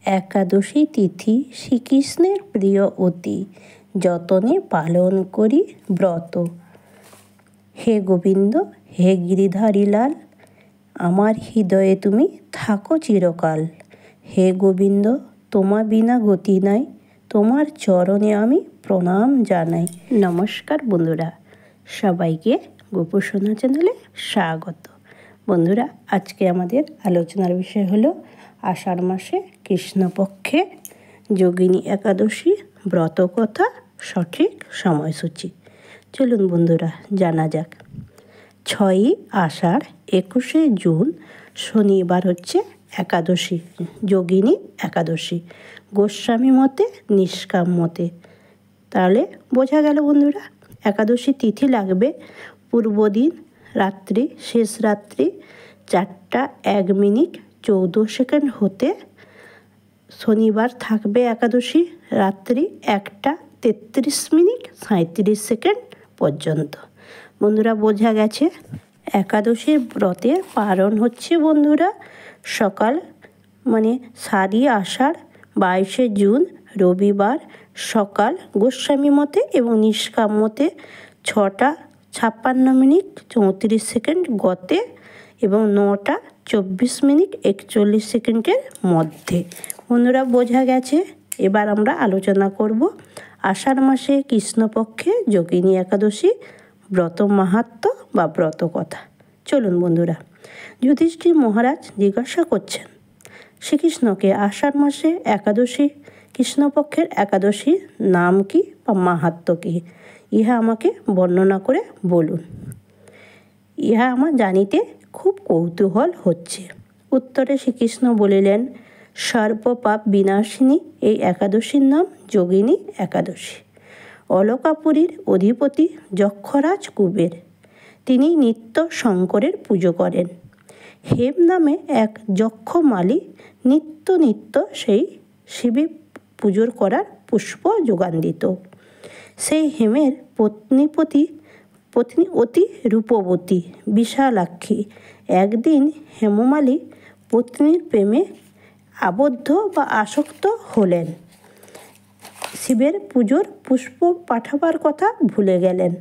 একাদশী তিথি শ্রীকৃষ্ণের প্রিয় অতি, যতনে পালন করি ব্রত। হে গোবিন্দ, হে গিরিধারী লাল, আমার হৃদয়ে তুমি থাকো চিরকাল। হে গোবিন্দ, তোমা বিনা গতি নাই, তোমার চরণে আমি প্রণাম জানাই। নমস্কার বন্ধুরা, সবাইকে গোপসোনা চ্যানেলে স্বাগত। বন্ধুরা, আজকে আমাদের আলোচনার বিষয় হলো আষাঢ় মাসে কৃষ্ণপক্ষে যোগিনী একাদশী ব্রতকথা, সঠিক সময়সূচি। চলুন বন্ধুরা জানা যাক। 6ই আষাঢ় 21শে জুন শনিবার হচ্ছে একাদশী, যোগিনী একাদশী, গোস্বামী মতে, নিষ্কাম মতে। তাহলে বোঝা গেল বন্ধুরা, একাদশী তিথি লাগবে পূর্বদিন রাত্রি, শেষ রাত্রি 4:01 হতে শনিবার থাকবে একাদশী রাত্রি 1:33 পর্যন্ত। বন্ধুরা বোঝা গেছে। একাদশীর ব্রতের পালন হচ্ছে বন্ধুরা সকাল 7ই আষাঢ় 22শে জুন রবিবার সকাল গোস্বামী মতে এবং নিষ্কাম মতে 6:56 গতে এবং 9:24 মধ্যে। বন্ধুরা বোঝা গেছে। এবার আমরা আলোচনা করব আষাঢ় মাসে কৃষ্ণপক্ষে যোগিনী একাদশী ব্রত মাহাত্ম্য বা ব্রত কথা। চলুন বন্ধুরা, যুধিষ্ঠির মহারাজ জিজ্ঞাসা করছেন শ্রীকৃষ্ণকে আষাঢ় মাসে একাদশী, কৃষ্ণপক্ষের একাদশীর নাম কি বা মাহাত্ম্য কি, ইহা আমাকে বর্ণনা করে বলুন। ইহা আমার জানিতে খুব কৌতূহল হচ্ছে। উত্তরে শ্রীকৃষ্ণ বলিলেন, সর্বপাপ বিনাশিনী এই একাদশীর নাম যোগিনী একাদশী। অলকাপুরীর অধিপতি যক্ষরাজ কুবের, তিনি নিত্য শঙ্করের পুজো করেন। হেম নামে এক যক্ষমালী নিত্য সেই শিবে পুজোর করার পুষ্প যোগান দিত। সেই হেমের পত্নী অতি রূপবতী বিশালাক্ষী। একদিন হেমমালী পত্নীর প্রেমে আবদ্ধ বা আসক্ত হলেন। শিবের পুজোর পুষ্প পাঠাবার কথা ভুলে গেলেন।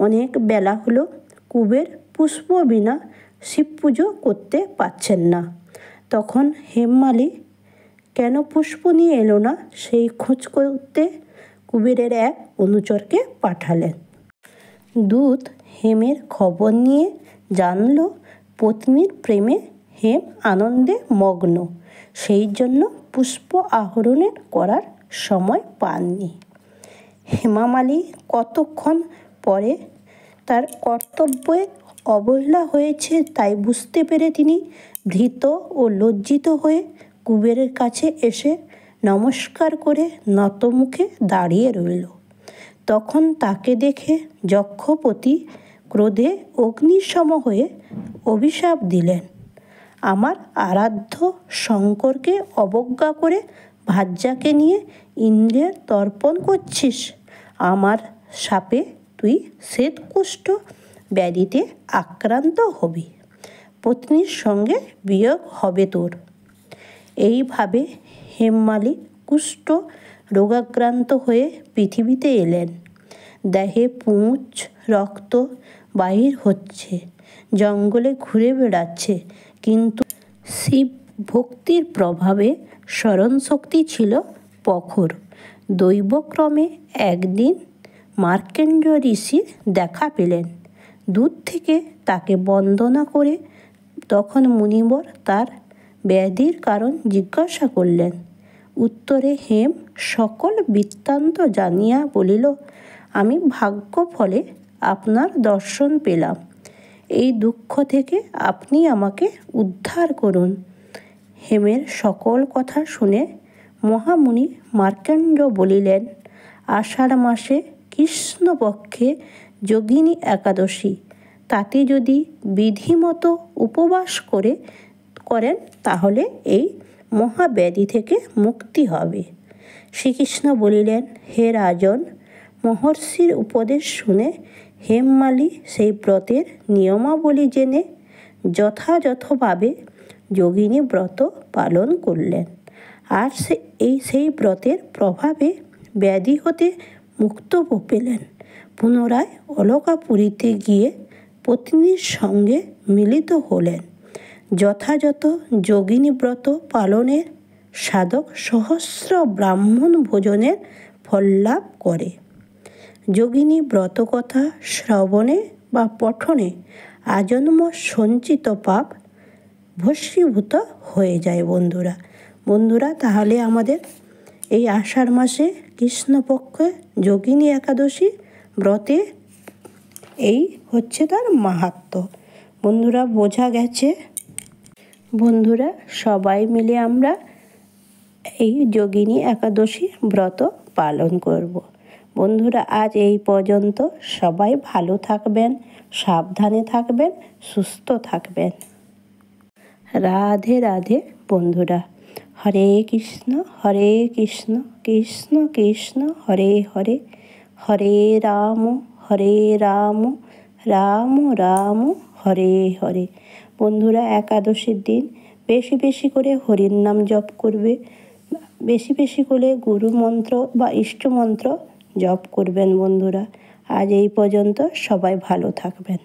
অনেক বেলা হলো, কুবের পুষ্প বিনা শিব পুজো করতে পারছেন না। তখন হেমমালী কেন পুষ্প নিয়ে এলো না সেই খোঁজ করতে কুবেরের এক অনুচরকে পাঠালেন। দূত হেমের খবর নিয়ে জানল পত্নীর প্রেমে হেম আনন্দে মগ্ন, সেই জন্য পুষ্প আহরণের করার সময় পাননি। হেমামালী কতক্ষণ পরে তার কর্তব্যে অবহেলা হয়েছে তাই বুঝতে পেরে তিনি ভীত ও লজ্জিত হয়ে কুবেরের কাছে এসে নমস্কার করে নতমুখে দাঁড়িয়ে রইল। তখন তাকে দেখে যক্ষপতি ক্রোধে অগ্নিসম হয়ে অভিশাপ দিলেন, আমার আরাধ্য শঙ্করকে অবজ্ঞা করে ভার্যাকে নিয়ে ইন্দ্রের তর্পণ করছিস। আমার শাপে তুই শ্বেতকুষ্ঠ ব্যাধিতে আক্রান্ত হবি, পত্নীর সঙ্গে বিয়োগ হবে তোর। এইভাবে হেমমালী কুষ্ঠ রোগাক্রান্ত হয়ে পৃথিবীতে এলেন। দেহে পুঁজ রক্ত বাহির হচ্ছে, জঙ্গলে ঘুরে বেড়াচ্ছে, কিন্তু শিব ভক্তির প্রভাবে স্মরণশক্তি ছিল প্রখর। দৈবক্রমে একদিন মার্কণ্ড ঋষির দেখা পেলেন। দূর থেকে তাকে বন্দনা করে তখন মুনিবর তার ব্যাধির কারণ জিজ্ঞাসা করলেন। উত্তরে হেম সকল বৃত্তান্ত জানিয়া বলিল, আমি ভাগ্য ফলে আপনার দর্শন পেলাম। এই দুঃখ থেকে আপনি আমাকে উদ্ধার করুন। হেমের সকল কথা শুনে মহামুনি মার্কণ্ড বলিলেন, আষাঢ় মাসে কৃষ্ণপক্ষে যোগিনী একাদশী, তাতে যদি বিধিমতো উপবাস করেন তাহলে এই মহাব্যাধি থেকে মুক্তি হবে। শ্রীকৃষ্ণ বলিলেন, হে রাজন, মহর্ষির উপদেশ শুনে হেমমালী সেই ব্রতের নিয়মাবলী জেনে যথাযথভাবে যোগিনী ব্রত পালন করলেন। আর সেই ব্রতের প্রভাবে ব্যাধি হতে মুক্ত পেলেন। পুনরায় অলকাপুরীতে গিয়ে পত্নীর সঙ্গে মিলিত হলেন। যথাযথ যোগিনী ব্রত পালনের সাধক সহস্র ব্রাহ্মণ ভোজনের ফল লাভ করে। যোগিনী ব্রতকথা শ্রবণে বা পঠনে আজন্ম সঞ্চিত পাপ ভস্মীভূত হয়ে যায় বন্ধুরা তাহলে আমাদের এই আষাঢ় মাসে কৃষ্ণপক্ষে যোগিনী একাদশী ব্রতে এই হচ্ছে তার মাহাত্ম্য। বন্ধুরা বোঝা গেছে? বন্ধুরা সবাই মিলে আমরা এই যোগিনী একাদশী ব্রত পালন করব। বন্ধুরা আজ এই পর্যন্ত। সবাই ভালো থাকবেন, সাবধানে থাকবেন, সুস্থ থাকবেন। রাধে রাধে বন্ধুরা। হরে কৃষ্ণ কৃষ্ণ কৃষ্ণ হরে হরে, হরে রাম রাম রাম হরে হরে। বন্ধুরা একাদশীর দিন বেশি বেশি করে হরির নাম জপ করবে, বেশি বেশি করে গুরু মন্ত্র বা ইষ্ট মন্ত্র জপ করবেন বন্ধুরা। আজ এই পর্যন্ত। সবাই ভালো থাকবেন।